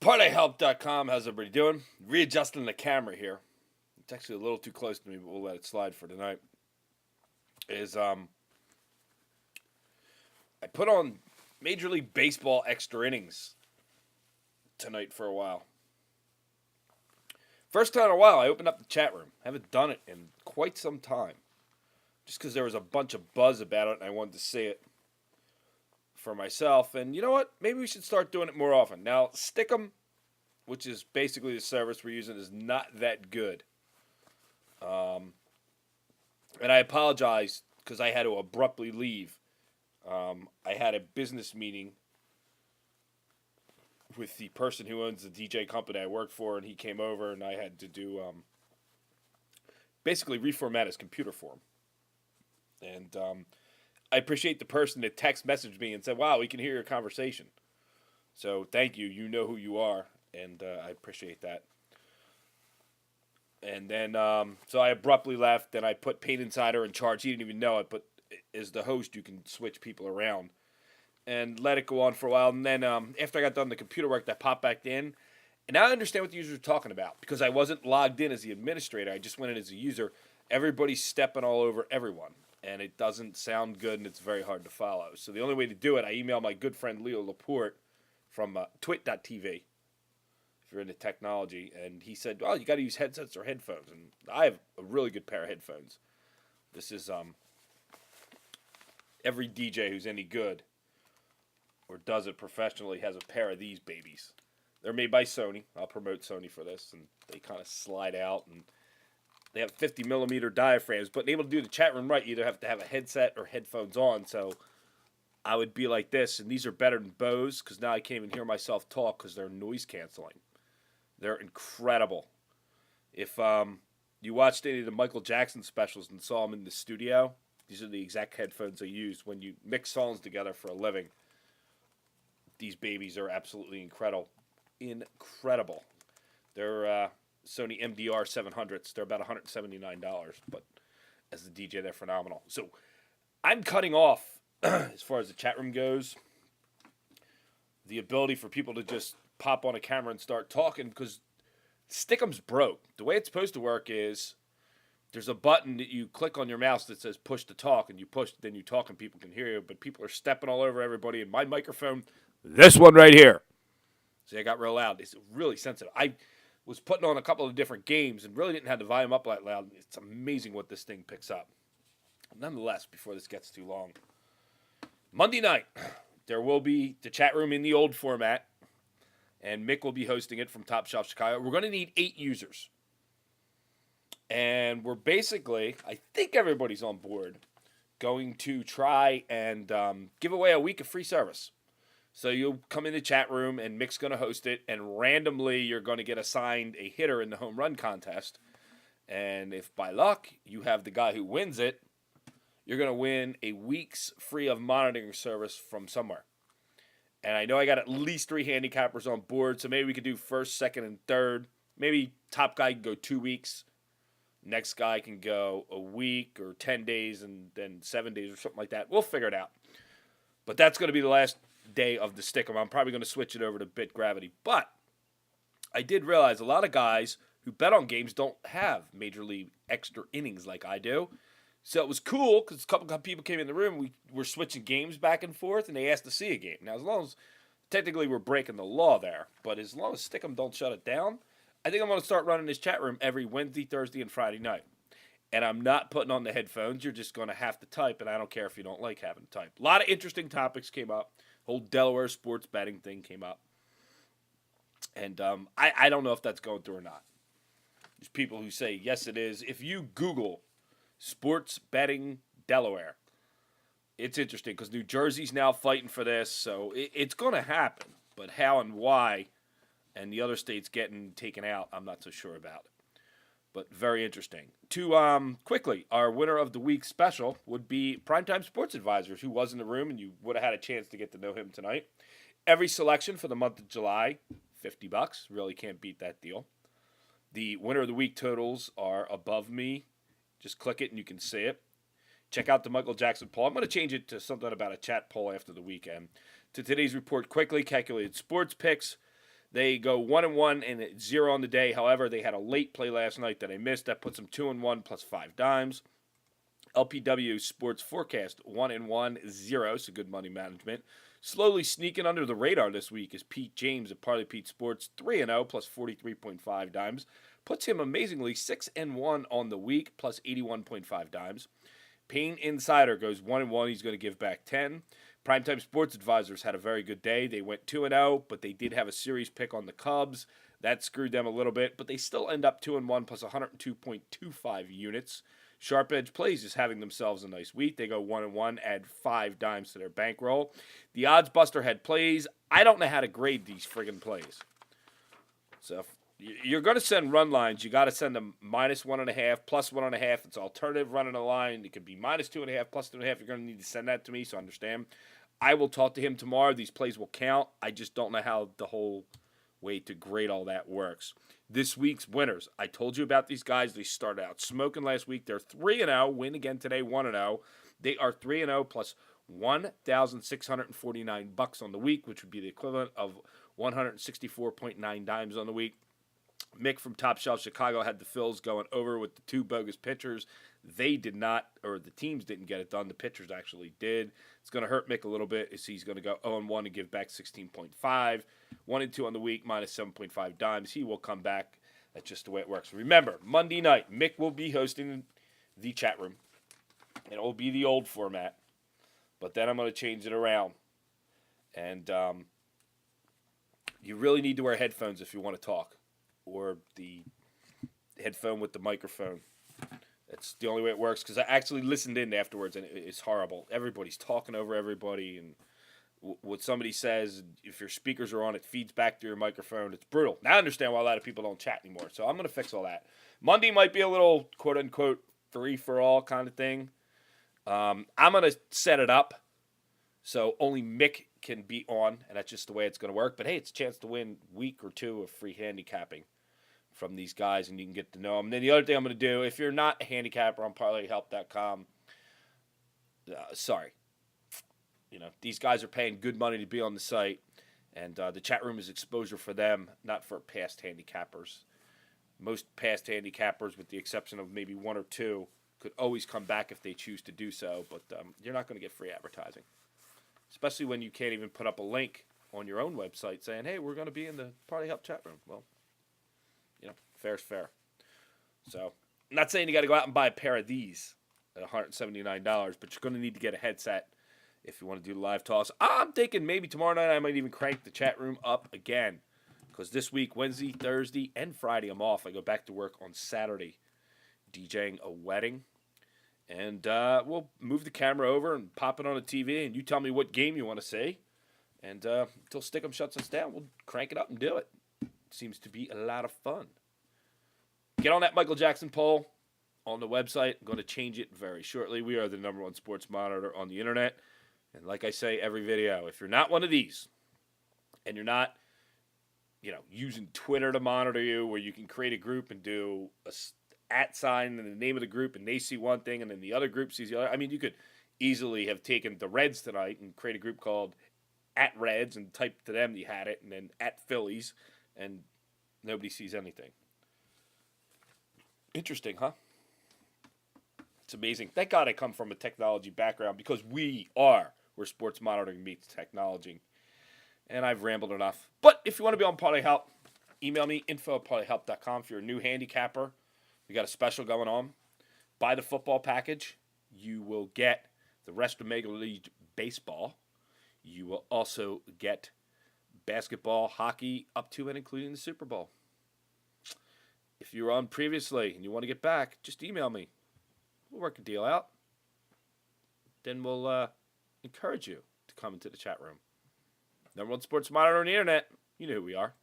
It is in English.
ParlayHelp.com. How's everybody doing? Readjusting the camera here. It's actually a little too close to me, but we'll let it slide for tonight. I put on Major League Baseball extra innings tonight for a while. First time in a while, I opened up the chat room. Haven't done it in quite some time. Just because there was a bunch of buzz about it and I wanted to see it for myself. And you know what? Maybe we should start doing it more often. Now, Stick'em, which is basically the service we're using, is not that good. And I apologize because I had to abruptly leave. I had a business meeting with the person who owns the DJ company I work for, and he came over, and I had to do basically reformat his computer for him. And I appreciate the person that text messaged me and said, "Wow, we can hear your conversation." So thank you. You know who you are, and I appreciate that. And then, so I abruptly left, and I put Paint Insider in charge. He didn't even know it, but as the host, you can switch people around. And let it go on for a while. And then after I got done the computer work, that popped back in. And now I understand what the users are talking about because I wasn't logged in as the administrator. I just went in as a user. Everybody's stepping all over everyone. And it doesn't sound good, and it's very hard to follow. So the only way to do it, I emailed my good friend Leo Laporte from twit.tv, if you're into technology. And he said, "Oh, you got to use headsets or headphones." And I have a really good pair of headphones. This is every DJ who's any good or does it professionally has a pair of these babies. They're made by Sony. I'll promote Sony for this. And they kind of slide out, and they have 50 millimeter diaphragms. But able to do the chat room right, you either have to have a headset or headphones on. So I would be like this. And these are better than Bose because now I can't even hear myself talk because they're noise canceling. They're incredible. If you watched any of the Michael Jackson specials and saw him in the studio, these are the exact headphones I use when you mix songs together for a living. These babies are absolutely incredible. Incredible. They're Sony MDR 700s. They're about $179, but as a DJ, they're phenomenal. So I'm cutting off, as far as the chat room goes, the ability for people to just pop on a camera and start talking because Stick'em's broke. The way it's supposed to work is there's a button that you click on your mouse that says push to talk, and you push, then you talk, and people can hear you, but people are stepping all over everybody, and my microphone, this one right here. See, I got real loud. It's really sensitive. I was putting on a couple of different games and really didn't have the volume up that loud. It's amazing what this thing picks up. Nonetheless, before this gets too long, Monday night, there will be the chat room in the old format, and Mick will be hosting it from Top Shelf Chicago. We're going to need 8 users. And we're basically, I think everybody's on board, going to try and give away a week of free service. So you'll come in the chat room, and Mick's going to host it, and randomly you're going to get assigned a hitter in the home run contest. And if by luck you have the guy who wins it, you're going to win a week's free of monitoring service from somewhere. And I know I got at least 3 handicappers on board, so maybe we could do first, second, and third. Maybe top guy can go 2 weeks. Next guy can go a week or 10 days and then 7 days or something like that. We'll figure it out. But that's going to be the last day of the Stick'em. I'm probably going to switch it over to BitGravity. But I did realize a lot of guys who bet on games don't have Major League extra innings like I do. So it was cool because a couple of people came in the room. We were switching games back and forth, and they asked to see a game. Now, as long as technically we're breaking the law there, but as long as Stick'em don't shut it down, I think I'm going to start running this chat room every Wednesday, Thursday, and Friday night. And I'm not putting on the headphones. You're just going to have to type, and I don't care if you don't like having to type. A lot of interesting topics came up. Whole Delaware sports betting thing came up. And I don't know if that's going through or not. There's people who say, yes, it is. If you Google sports betting Delaware, it's interesting because New Jersey's now fighting for this. So it's going to happen. But how and why and the other states getting taken out, I'm not so sure about. But very interesting. To quickly, our winner of the week special would be Primetime Sports Advisors, who was in the room, and you would have had a chance to get to know him tonight. Every selection for the month of July, $50. Really can't beat that deal. The winner of the week totals are above me. Just click it and you can see it. Check out the Michael Jackson poll. I'm going to change it to something about a chat poll after the weekend. To today's report quickly, calculated sports picks. They go 1-1 and 0 on the day. However, they had a late play last night that I missed. That puts them 2-1 plus 5 dimes. LPW Sports Forecast 1-1, 0, so good money management. Slowly sneaking under the radar this week is Pete James at Parlay Pete Sports 3-0 plus 43.5 dimes. Puts him amazingly 6-1 on the week plus 81.5 dimes. Payne Insider goes 1-1. He's going to give back 10. Primetime Sports Advisors had a very good day. They went 2-0, but they did have a series pick on the Cubs. That screwed them a little bit, but they still end up 2-1 plus 102.25 units. Sharp Edge Plays is having themselves a nice week. They go 1-1, add 5 dimes to their bankroll. The Odds Buster had plays. I don't know how to grade these friggin' plays. So if you're going to send run lines, you got to send them -1.5, +1.5. It's alternative running a line. It could be -2.5, +2.5. You're going to need to send that to me, so understand. I will talk to him tomorrow. These plays will count. I just don't know how the whole way to grade all that works. This week's winners. I told you about these guys. They started out smoking last week. They're 3-0. Win again today, 1-0. They are 3-0 plus $1,649 on the week, which would be the equivalent of 164.9 dimes on the week. Mick from Top Shelf Chicago had the Phils going over with the 2 bogus pitchers. They did not, or the teams didn't get it done. The pitchers actually did. It's going to hurt Mick a little bit as he's going to go 0-1 and give back 16.5. 1-2 on the week, -7.5 dimes. He will come back. That's just the way it works. Remember, Monday night, Mick will be hosting the chat room. It will be the old format. But then I'm going to change it around. And you really need to wear headphones if you want to talk. Or the headphone with the microphone. That's the only way it works, because I actually listened in afterwards, and it's horrible. Everybody's talking over everybody, and what somebody says, if your speakers are on, it feeds back to your microphone. It's brutal. Now I understand why a lot of people don't chat anymore, so I'm going to fix all that. Monday might be a little quote-unquote free-for-all kind of thing. I'm going to set it up so only Mick can be on, and that's just the way it's going to work. But, hey, it's a chance to win week or 2 of free handicapping from these guys, and you can get to know them. And then the other thing I'm going to do, if you're not a handicapper on ParlayHelp.com, sorry. You know, these guys are paying good money to be on the site, and the chat room is exposure for them, not for past handicappers. Most past handicappers, with the exception of maybe 1 or 2, could always come back if they choose to do so, but you're not going to get free advertising, especially when you can't even put up a link on your own website saying, hey, we're going to be in the Parlay Help chat room. Well, you know, fair's fair. So, I'm not saying you got to go out and buy a pair of these at $179, but you're going to need to get a headset if you want to do the live toss. I'm thinking maybe tomorrow night I might even crank the chat room up again, because this week, Wednesday, Thursday, and Friday, I'm off. I go back to work on Saturday DJing a wedding. And we'll move the camera over and pop it on the TV, and you tell me what game you want to see. And until Stickum shuts us down, we'll crank it up and do it. Seems to be a lot of fun. Get on that Michael Jackson poll on the website. I'm going to change it very shortly. We are the #1 sports monitor on the internet. And like I say every video, if you're not one of these, and you're not, you know, using Twitter to monitor you, where you can create a group and do a @ and the name of the group, and they see one thing and then the other group sees the other. I mean, you could easily have taken the Reds tonight and create a group called @Reds and type to them you had it, and then @Phillies, and nobody sees anything. Interesting, huh? It's amazing. Thank God I come from a technology background, because we are where sports monitoring meets technology. And I've rambled enough. But if you want to be on Parlay Help, email me, info@parlayhelp.com. If you're a new handicapper, we got a special going on. Buy the football package. You will get the rest of Major League Baseball. You will also get basketball, hockey, up to and including the Super Bowl. If you were on previously and you want to get back, just email me. We'll work a deal out. Then we'll encourage you to come into the chat room. #1 sports monitor on the internet. You know who we are.